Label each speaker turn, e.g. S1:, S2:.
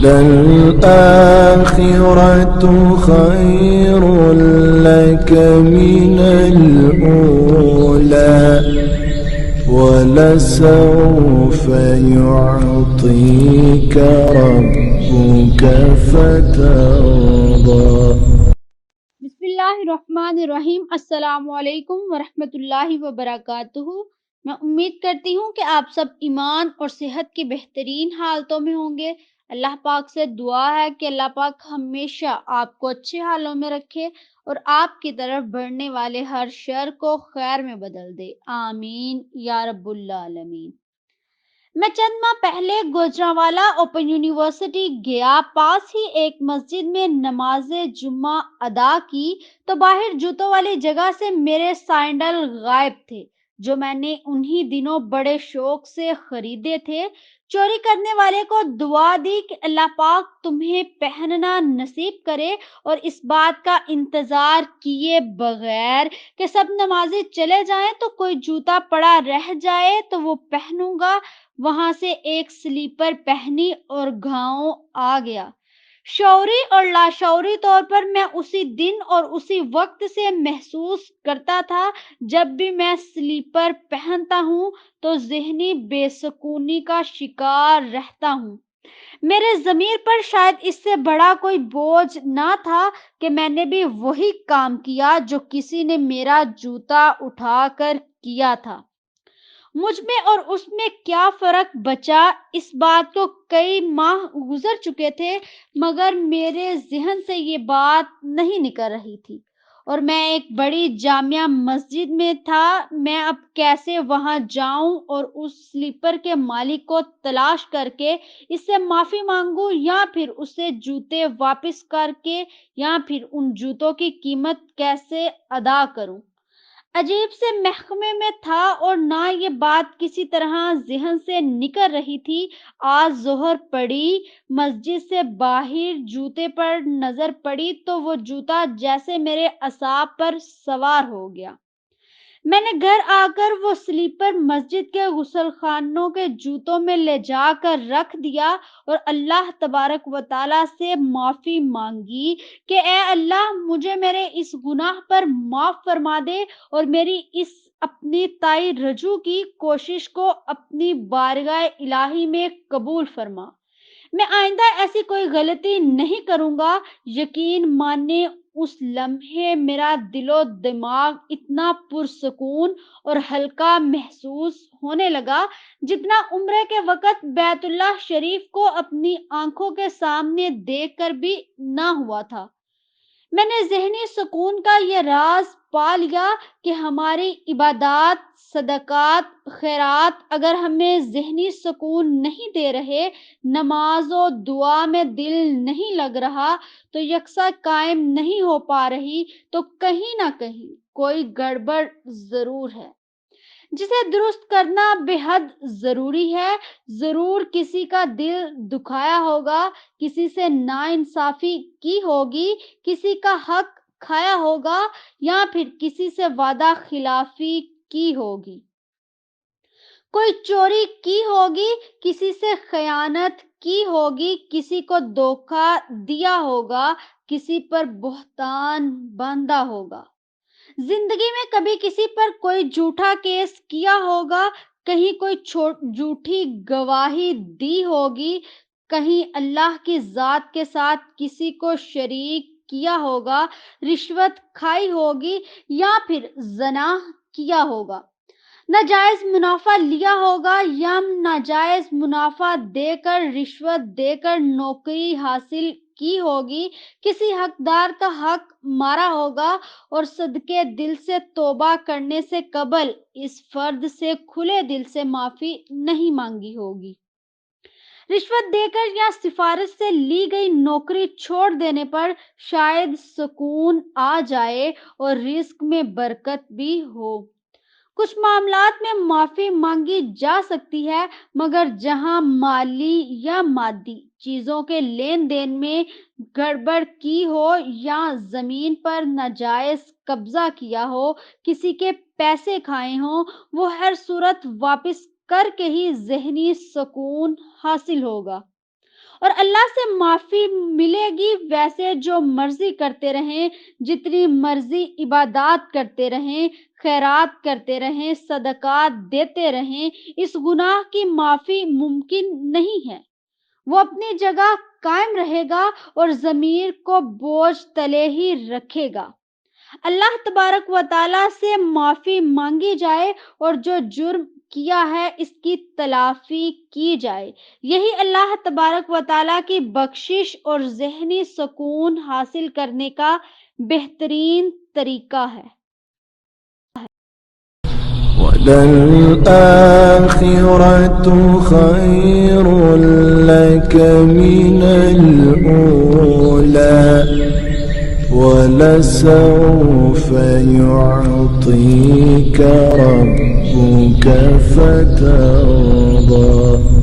S1: للآخرة خير لك من الأولى ولسوف يعطيك ربك فترضى۔
S2: بسم اللہ الرحمن الرحیم۔ السلام علیکم ورحمۃ اللہ وبرکاتہ۔ میں امید کرتی ہوں کہ آپ سب ایمان اور صحت کی بہترین حالتوں میں ہوں گے۔ اللہ پاک سے دعا ہے کہ اللہ پاک ہمیشہ آپ کو اچھے حالوں میں رکھے اور آپ کی طرف بڑھنے والے ہر شر کو خیر میں بدل دے، آمین یا رب العالمین۔ میں چند ماہ پہلے گوجرانوالا اوپن یونیورسٹی گیا، پاس ہی ایک مسجد میں نماز جمعہ ادا کی تو باہر جوتوں والی جگہ سے میرے سینڈل غائب تھے جو میں نے انہی دنوں بڑے شوق سے خریدے تھے۔ چوری کرنے والے کو دعا دی کہ اللہ پاک تمہیں پہننا نصیب کرے اور اس بات کا انتظار کیے بغیر کہ سب نمازی چلے جائیں تو کوئی جوتا پڑا رہ جائے تو وہ پہنوں گا، وہاں سے ایک سلیپر پہنی اور گھاؤں آ گیا۔ شعوری اور لاشعوری طور پر میں اسی دن اور اسی وقت سے محسوس کرتا تھا جب بھی میں سلیپر پہنتا ہوں تو ذہنی بے سکونی کا شکار رہتا ہوں۔ میرے ضمیر پر شاید اس سے بڑا کوئی بوجھ نہ تھا کہ میں نے بھی وہی کام کیا جو کسی نے میرا جوتا اٹھا کر کیا تھا۔ مجھ میں اور اس میں کیا فرق بچا، اس بات کو کئی ماہ گزر چکے تھے مگر میرے ذہن سے یہ بات نہیں نکل رہی تھی، اور میں ایک بڑی جامع مسجد میں تھا۔ میں اب کیسے وہاں جاؤں اور اس سلیپر کے مالک کو تلاش کر کے اس سے معافی مانگوں یا پھر اسے جوتے واپس کر کے یا پھر ان جوتوں کی قیمت کیسے ادا کروں۔ عجیب سے محکمے میں تھا اور نہ یہ بات کسی طرح ذہن سے نکل رہی تھی۔ آج ظہر پڑی، مسجد سے باہر جوتے پر نظر پڑی تو وہ جوتا جیسے میرے اعصاب پر سوار ہو گیا۔ میں نے گھر آ کر وہ سلیپر مسجد کے غسل خانوں کے جوتوں میں لے جا کر رکھ دیا اور اللہ تبارک و تعالیٰ سے معافی مانگی کہ اے اللہ مجھے میرے اس گناہ پر معاف فرما دے اور میری اس اپنی تائی رجوع کی کوشش کو اپنی بارگاہ الہی میں قبول فرما۔ میں آئندہ ایسی کوئی غلطی نہیں کروں گا۔ یقین مانے اس لمحے میرا دل و دماغ اتنا پرسکون اور ہلکا محسوس ہونے لگا جتنا عمرے کے وقت بیت اللہ شریف کو اپنی آنکھوں کے سامنے دیکھ کر بھی نہ ہوا تھا۔ میں نے ذہنی سکون کا یہ راز پا لیا کہ ہماری عبادات، صدقات، خیرات اگر ہمیں ذہنی سکون نہیں دے رہے، نماز و دعا میں دل نہیں لگ رہا، تو یکساں قائم نہیں ہو پا رہی، تو کہیں نہ کہیں کوئی گڑبڑ ضرور ہے جسے درست کرنا بے حد ضروری ہے۔ ضرور کسی کا دل دکھایا ہوگا، کسی سے ناانصافی کی ہوگی، کسی کا حق کھایا ہوگا یا پھر کسی سے وعدہ خلافی کی ہوگی، کوئی چوری کی ہوگی، کسی سے خیانت کی ہوگی، کسی کو دھوکہ دیا ہوگا، کسی پر بہتان باندھا ہوگا۔ زندگی میں کبھی کسی پر کوئی جھوٹا کیس کیا ہوگا، کہیں کوئی جھوٹی گواہی دی ہوگی، کہیں اللہ کی ذات کے ساتھ کسی کو شریک کیا ہوگا، رشوت کھائی ہوگی یا پھر زنا کیا ہوگا، ناجائز منافع لیا ہوگا یا ناجائز منافع دے کر، رشوت دے کر نوکری حاصل کی ہوگی، کسی حقدار کا حق مارا ہوگا اور صدقے دل سے توبہ کرنے سے قبل اس فرد سے کھلے دل سے معافی نہیں مانگی ہوگی، رشوت دے کر یا سفارش سے لی گئی نوکری چھوڑ دینے پر شاید سکون آ جائے اور رزق میں برکت بھی ہو۔ کچھ معاملات میں معافی مانگی جا سکتی ہے مگر جہاں مالی یا مادی چیزوں کے لین دین میں گڑبڑ کی ہو یا زمین پر ناجائز قبضہ کیا ہو، کسی کے پیسے کھائے ہوں، وہ ہر صورت واپس کر کے ہی ذہنی سکون حاصل ہوگا۔ اور اللہ سے معافی ملے گی، ویسے جو مرضی کرتے رہیں، جتنی مرضی عبادات کرتے رہیں، خیرات کرتے رہیں، صدقات دیتے رہیں، اس گناہ کی معافی ممکن نہیں ہے۔ وہ اپنی جگہ قائم رہے گا اور ضمیر کو بوجھ تلے ہی رکھے گا۔ اللہ تبارک و تعالیٰ سے معافی مانگی جائے اور جو جرم کیا ہے اس کی تلافی کی جائے، یہی اللہ تبارک و تعالیٰ کی بخشش اور ذہنی سکون حاصل کرنے کا بہترین طریقہ ہے۔
S1: وَلَلْآخِرَةُ خَيْرٌ لَكَ مِنَ الْأُولَى وَلَسَوْفَ يُعْطِيكَ رَبُّكَ فَتَرْضَى